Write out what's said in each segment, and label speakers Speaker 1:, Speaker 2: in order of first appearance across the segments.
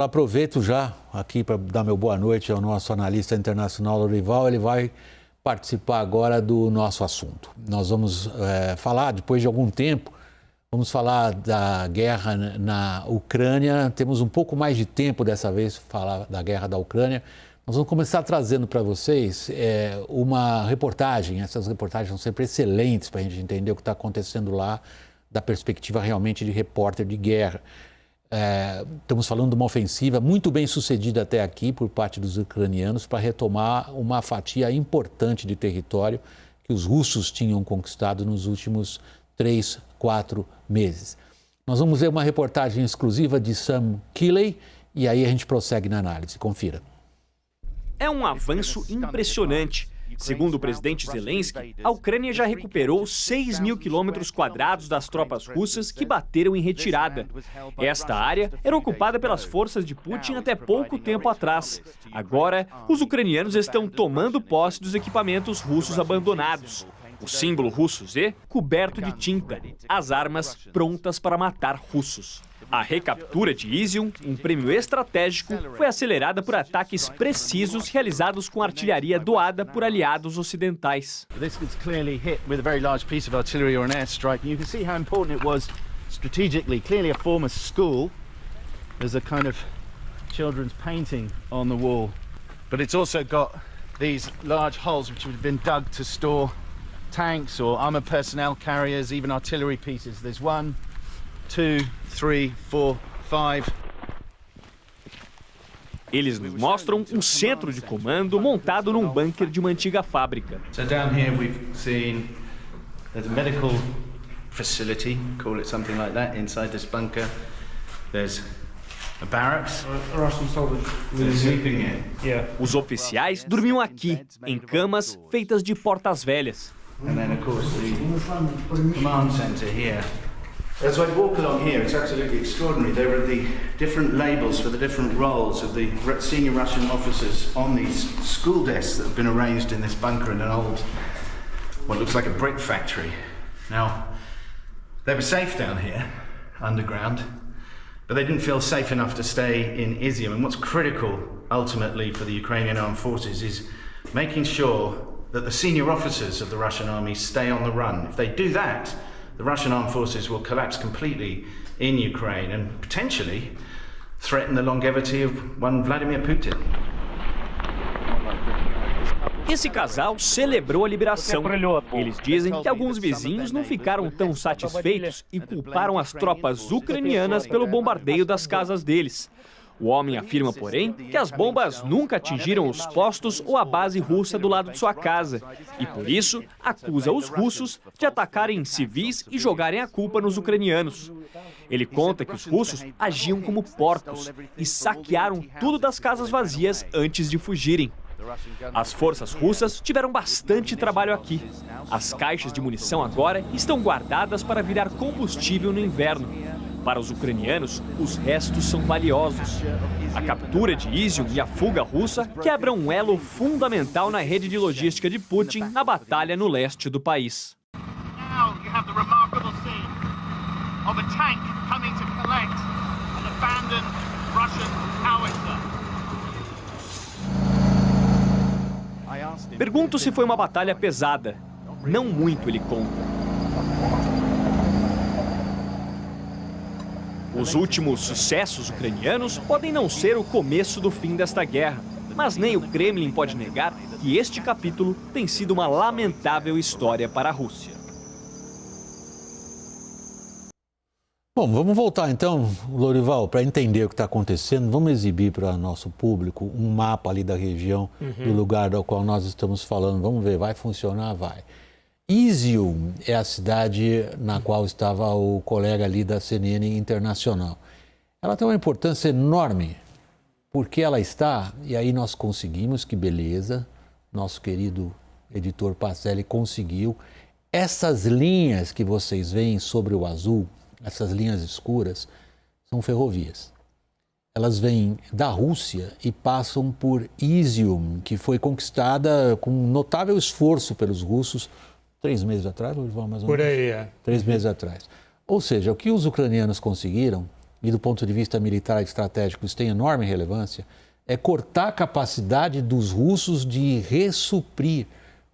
Speaker 1: Aproveito já aqui para dar meu boa noite ao nosso analista internacional Lourival. Ele vai participar agora do nosso assunto. Nós vamos falar, depois de algum tempo, vamos falar da guerra na Ucrânia. Temos um pouco mais de tempo dessa vez para falar da guerra da Ucrânia. Nós vamos começar trazendo para vocês uma reportagem. Essas reportagens são sempre excelentes para a gente entender o que está acontecendo lá, da perspectiva realmente de repórter de guerra. Estamos falando de uma ofensiva muito bem sucedida até aqui por parte dos ucranianos para retomar uma fatia importante de território que os russos tinham conquistado nos últimos 3, 4 meses. Nós vamos ver uma reportagem exclusiva de Sam Kiley e aí a gente prossegue na análise. Confira.
Speaker 2: É um avanço impressionante. Segundo o presidente Zelensky, a Ucrânia já recuperou 6.000 quilômetros quadrados das tropas russas que bateram em retirada. Esta área era ocupada pelas forças de Putin até pouco tempo atrás. Agora, os ucranianos estão tomando posse dos equipamentos russos abandonados. O símbolo russo Z coberto de tinta, as armas prontas para matar russos. A recaptura de Izium, um prêmio estratégico, foi acelerada por ataques precisos realizados com artilharia doada por aliados ocidentais.
Speaker 3: This was clearly hit with a very large piece of artillery or an airstrike. You can see how important it was strategically. Clearly a former school. There's a kind of children's painting on the wall. But it's also got these large holes which have been dug to store tanks or armored personnel carriers, even artillery pieces. There's 1, 2, 3, 4, 5.
Speaker 2: Eles nos mostram um centro de comando montado num bunker de uma antiga fábrica.
Speaker 3: So down here we've seen there's a medical facility, call it something like that, inside this bunker. There's a barracks.
Speaker 4: Russian soldiers
Speaker 3: sleeping here.
Speaker 4: Yeah.
Speaker 2: Os oficiais dormiam aqui, em camas feitas de portas velhas.
Speaker 3: And then of course the command center here. As I walk along here, it's absolutely extraordinary. There are the different labels for the different roles of the senior Russian officers on these school desks that have been arranged in this bunker in an old, what looks like a brick factory. Now, they were safe down here, underground, but they didn't feel safe enough to stay in Izium. And what's critical, ultimately, for the Ukrainian armed forces is making sure that the senior officers of the Russian army stay on the run. If they do that, the Russian armed forces will collapse completely in Ukraine and potentially threaten the longevity of one Vladimir Putin.
Speaker 2: Esse casal celebrou a liberação. Eles dizem que alguns vizinhos não ficaram tão satisfeitos e culparam as tropas ucranianas pelo bombardeio das casas deles. O homem afirma, porém, que as bombas nunca atingiram os postos ou a base russa do lado de sua casa e, por isso, acusa os russos de atacarem civis e jogarem a culpa nos ucranianos. Ele conta que os russos agiam como porcos e saquearam tudo das casas vazias antes de fugirem. As forças russas tiveram bastante trabalho aqui. As caixas de munição agora estão guardadas para virar combustível no inverno. Para os ucranianos, os restos são valiosos. A captura de Izium e a fuga russa quebram um elo fundamental na rede de logística de Putin na batalha no leste do país.
Speaker 5: Now you have the remarkable scene of a tank coming to collect an abandoned Russian howitzer.
Speaker 2: Pergunto se foi uma batalha pesada. Não muito, ele conta. Os últimos sucessos ucranianos podem não ser o começo do fim desta guerra, mas nem o Kremlin pode negar que este capítulo tem sido uma lamentável história para a Rússia.
Speaker 1: Bom, vamos voltar então, Lourival, para entender o que está acontecendo. Vamos exibir para nosso público um mapa ali da região, do lugar do qual nós estamos falando. Vamos ver, vai funcionar? Vai. Izium é a cidade na qual estava o colega ali da CNN Internacional. Ela tem uma importância enorme, porque ela está, e aí nós conseguimos, que beleza, nosso querido editor Pacelli conseguiu, essas linhas que vocês veem sobre o azul, essas linhas escuras, são ferrovias. Elas vêm da Rússia e passam por Izium, que foi conquistada com notável esforço pelos russos 3 meses atrás, mais ou menos?
Speaker 4: Por aí, é.
Speaker 1: 3 meses atrás. Ou seja, o que os ucranianos conseguiram e do ponto de vista militar e estratégico isso tem enorme relevância, é cortar a capacidade dos russos de ressuprir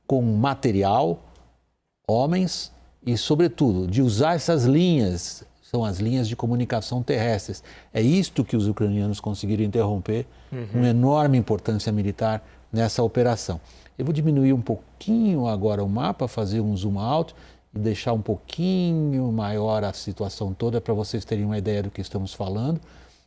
Speaker 1: com material, homens e, sobretudo, de usar essas linhas, são as linhas de comunicação terrestres. É isto que os ucranianos conseguiram interromper, com enorme importância militar nessa operação. Eu vou diminuir um pouquinho agora o mapa, fazer um zoom out e deixar um pouquinho maior a situação toda para vocês terem uma ideia do que estamos falando.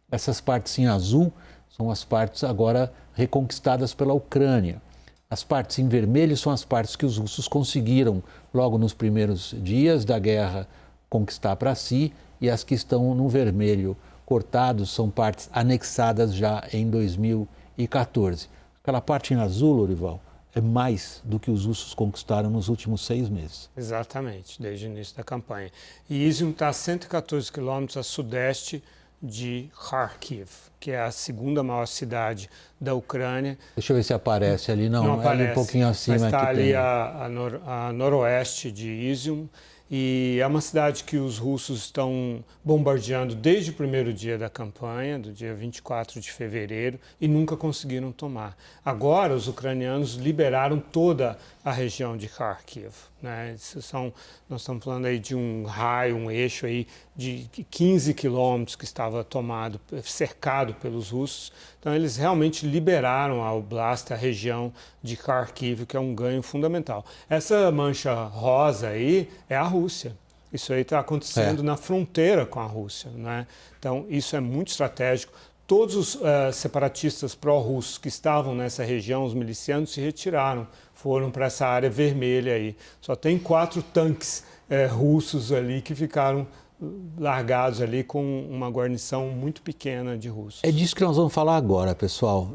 Speaker 1: Essas partes em azul são as partes agora reconquistadas pela Ucrânia. As partes em vermelho são as partes que os russos conseguiram logo nos primeiros dias da guerra conquistar para si, e as que estão no vermelho cortados são partes anexadas já em 2014. Aquela parte em azul, Lorival, é mais do que os russos conquistaram nos últimos 6 meses.
Speaker 4: Exatamente, desde o início da campanha. E Izium está a 114 quilômetros a sudeste de Kharkiv, que é a segunda maior cidade da Ucrânia.
Speaker 1: Deixa eu ver se aparece ali. Não aparece, ali um pouquinho acima.
Speaker 4: Mas está
Speaker 1: que
Speaker 4: ali
Speaker 1: tem.
Speaker 4: a noroeste de Izium. E é uma cidade que os russos estão bombardeando desde o primeiro dia da campanha, do dia 24 de fevereiro, e nunca conseguiram tomar. Agora, os ucranianos liberaram toda a região de Kharkiv, né? Nós estamos falando aí de um raio, um eixo aí de 15 quilômetros que estava tomado, cercado pelos russos. Então, eles realmente liberaram a Oblast, a região de Kharkiv, que é um ganho fundamental. Essa mancha rosa aí é a Rússia. Isso aí está acontecendo na fronteira com a Rússia, né? Então, isso é muito estratégico. Todos os separatistas pró-russos que estavam nessa região, os milicianos, se retiraram, foram para essa área vermelha aí. Só tem 4 tanques russos ali que ficaram largados ali com uma guarnição muito pequena de russos.
Speaker 1: É disso que nós vamos falar agora, pessoal.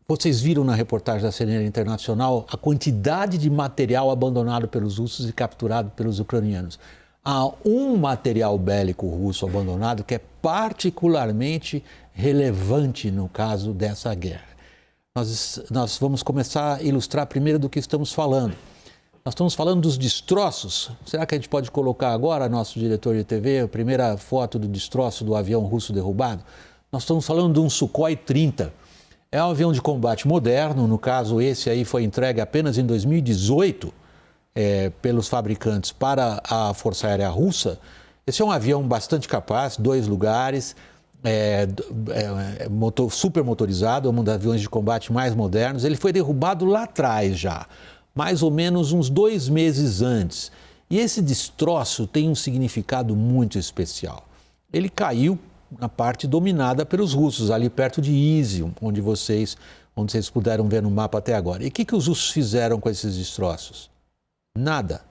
Speaker 1: Vocês viram na reportagem da CNN Internacional a quantidade de material abandonado pelos russos e capturado pelos ucranianos. Há um material bélico russo abandonado que é particularmente relevante no caso dessa guerra. Nós vamos começar a ilustrar primeiro do que estamos falando. Nós estamos falando dos destroços. Será que a gente pode colocar agora, nosso diretor de TV, a primeira foto do destroço do avião russo derrubado? Nós estamos falando de um Sukhoi 30. É um avião de combate moderno, no caso esse aí foi entregue apenas em 2018 pelos fabricantes para a Força Aérea Russa. Esse é um avião bastante capaz, 2 lugares, super motorizado, um dos aviões de combate mais modernos. Ele foi derrubado lá atrás já, mais ou menos uns 2 meses antes. E esse destroço tem um significado muito especial. Ele caiu na parte dominada pelos russos, ali perto de Izium, onde vocês puderam ver no mapa até agora. E o que os russos fizeram com esses destroços? Nada.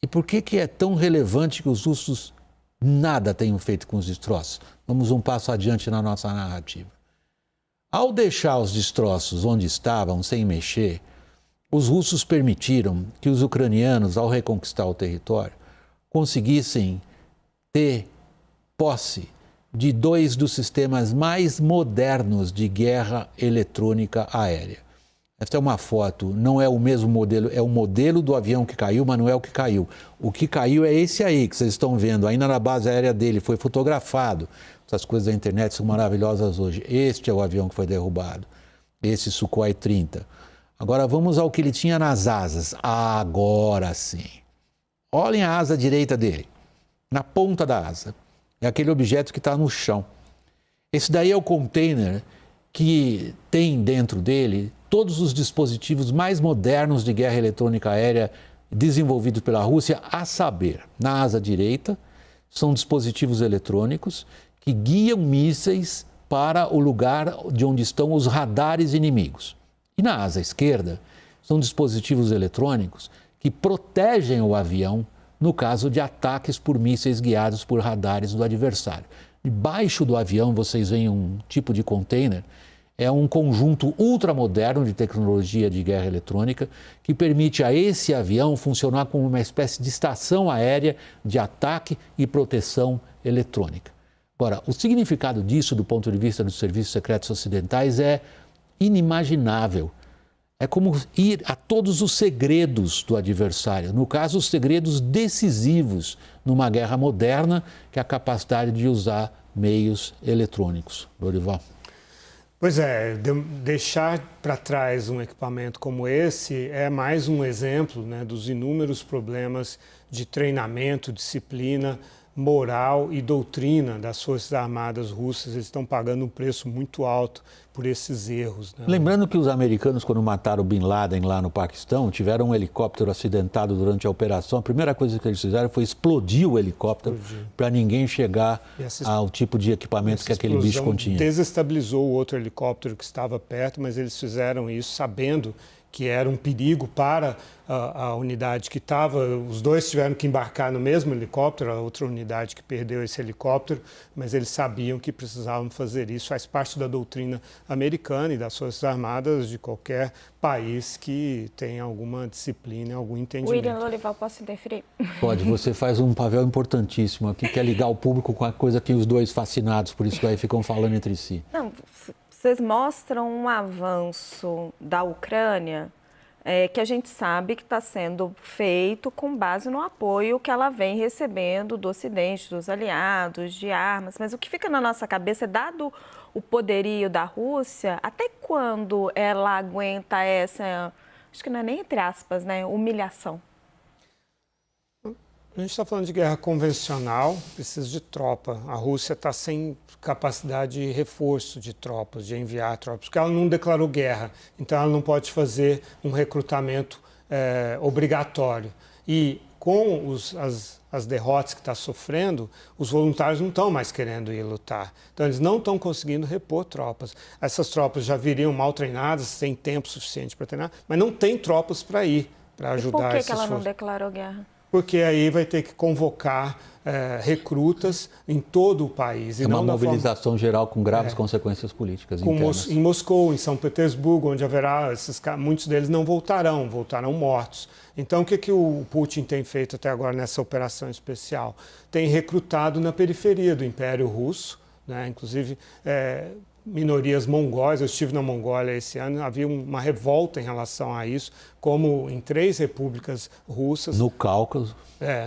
Speaker 1: E por que é tão relevante que os russos nada tenham feito com os destroços? Vamos um passo adiante na nossa narrativa. Ao deixar os destroços onde estavam, sem mexer, os russos permitiram que os ucranianos, ao reconquistar o território, conseguissem ter posse de 2 dos sistemas mais modernos de guerra eletrônica aérea. Esta é uma foto, não é o mesmo modelo, é o modelo do avião que caiu, mas não é o que caiu. O que caiu é esse aí que vocês estão vendo, ainda na base aérea dele, foi fotografado. Essas coisas da internet são maravilhosas hoje. Este é o avião que foi derrubado, esse Sukhoi 30. Agora vamos ao que ele tinha nas asas. Agora sim. Olhem a asa direita dele, na ponta da asa. É aquele objeto que está no chão. Esse daí é o container que tem dentro dele todos os dispositivos mais modernos de guerra eletrônica aérea desenvolvidos pela Rússia, a saber, na asa direita, são dispositivos eletrônicos que guiam mísseis para o lugar de onde estão os radares inimigos. E na asa esquerda, são dispositivos eletrônicos que protegem o avião no caso de ataques por mísseis guiados por radares do adversário. Debaixo do avião, vocês veem um tipo de container, é um conjunto ultramoderno de tecnologia de guerra eletrônica que permite a esse avião funcionar como uma espécie de estação aérea de ataque e proteção eletrônica. Agora, o significado disso, do ponto de vista dos serviços secretos ocidentais, é inimaginável. É como ir a todos os segredos do adversário. No caso, os segredos decisivos numa guerra moderna, que é a capacidade de usar meios eletrônicos. Lorival.
Speaker 4: Pois é, deixar para trás um equipamento como esse é mais um exemplo, né, dos inúmeros problemas de treinamento, disciplina, moral e doutrina das Forças Armadas russas. Eles estão pagando um preço muito alto por esses erros, né?
Speaker 1: Lembrando que os americanos, quando mataram o Bin Laden lá no Paquistão, tiveram um helicóptero acidentado durante a operação. A primeira coisa que eles fizeram foi explodir o helicóptero para ninguém chegar ao tipo de equipamento que aquele bicho continha.
Speaker 4: Desestabilizou o outro helicóptero que estava perto, mas eles fizeram isso sabendo que era um perigo para a unidade que estava. Os dois tiveram que embarcar no mesmo helicóptero, a outra unidade que perdeu esse helicóptero, mas eles sabiam que precisavam fazer isso. Faz parte da doutrina americana e das Forças Armadas de qualquer país que tenha alguma disciplina, algum entendimento.
Speaker 6: William Lorival, posso interferir?
Speaker 1: Pode, você faz um papel importantíssimo aqui, que é ligar o público com a coisa que os dois fascinados, por isso que aí ficam falando entre si.
Speaker 6: Não, vocês mostram um avanço da Ucrânia que a gente sabe que está sendo feito com base no apoio que ela vem recebendo do Ocidente, dos aliados, de armas. Mas o que fica na nossa cabeça é, dado o poderio da Rússia, até quando ela aguenta essa, acho que não é nem entre aspas, né, humilhação?
Speaker 4: A gente está falando de guerra convencional, precisa de tropa. A Rússia está sem capacidade de reforço de tropas, de enviar tropas, porque ela não declarou guerra, então ela não pode fazer um recrutamento obrigatório. E com as derrotas que está sofrendo, os voluntários não estão mais querendo ir lutar. Então eles não estão conseguindo repor tropas. Essas tropas já viriam mal treinadas, sem tempo suficiente para treinar, mas não tem tropas para ir, para ajudar essas forças.
Speaker 6: Por que ela não declarou guerra?
Speaker 4: Porque aí vai ter que convocar recrutas em todo o país.
Speaker 1: É uma mobilização geral com graves consequências políticas internas.
Speaker 4: Em Moscou, em São Petersburgo, onde haverá, muitos deles não voltarão mortos. Então, o que o Putin tem feito até agora nessa operação especial? Tem recrutado na periferia do Império Russo, né? Inclusive minorias mongóis. Eu estive na Mongólia esse ano, havia uma revolta em relação a isso, como em 3 repúblicas russas.
Speaker 1: No Cáucaso.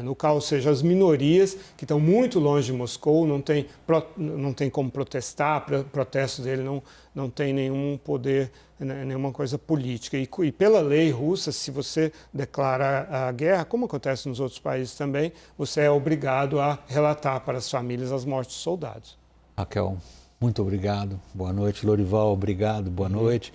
Speaker 4: No Cáucaso, ou seja, as minorias que estão muito longe de Moscou, não tem como protestar, protesto dele não tem nenhum poder, nenhuma coisa política. E pela lei russa, se você declara a guerra, como acontece nos outros países também, você é obrigado a relatar para as famílias as mortes dos soldados.
Speaker 1: Raquel, muito obrigado. Boa noite. Lorival, obrigado. Boa noite.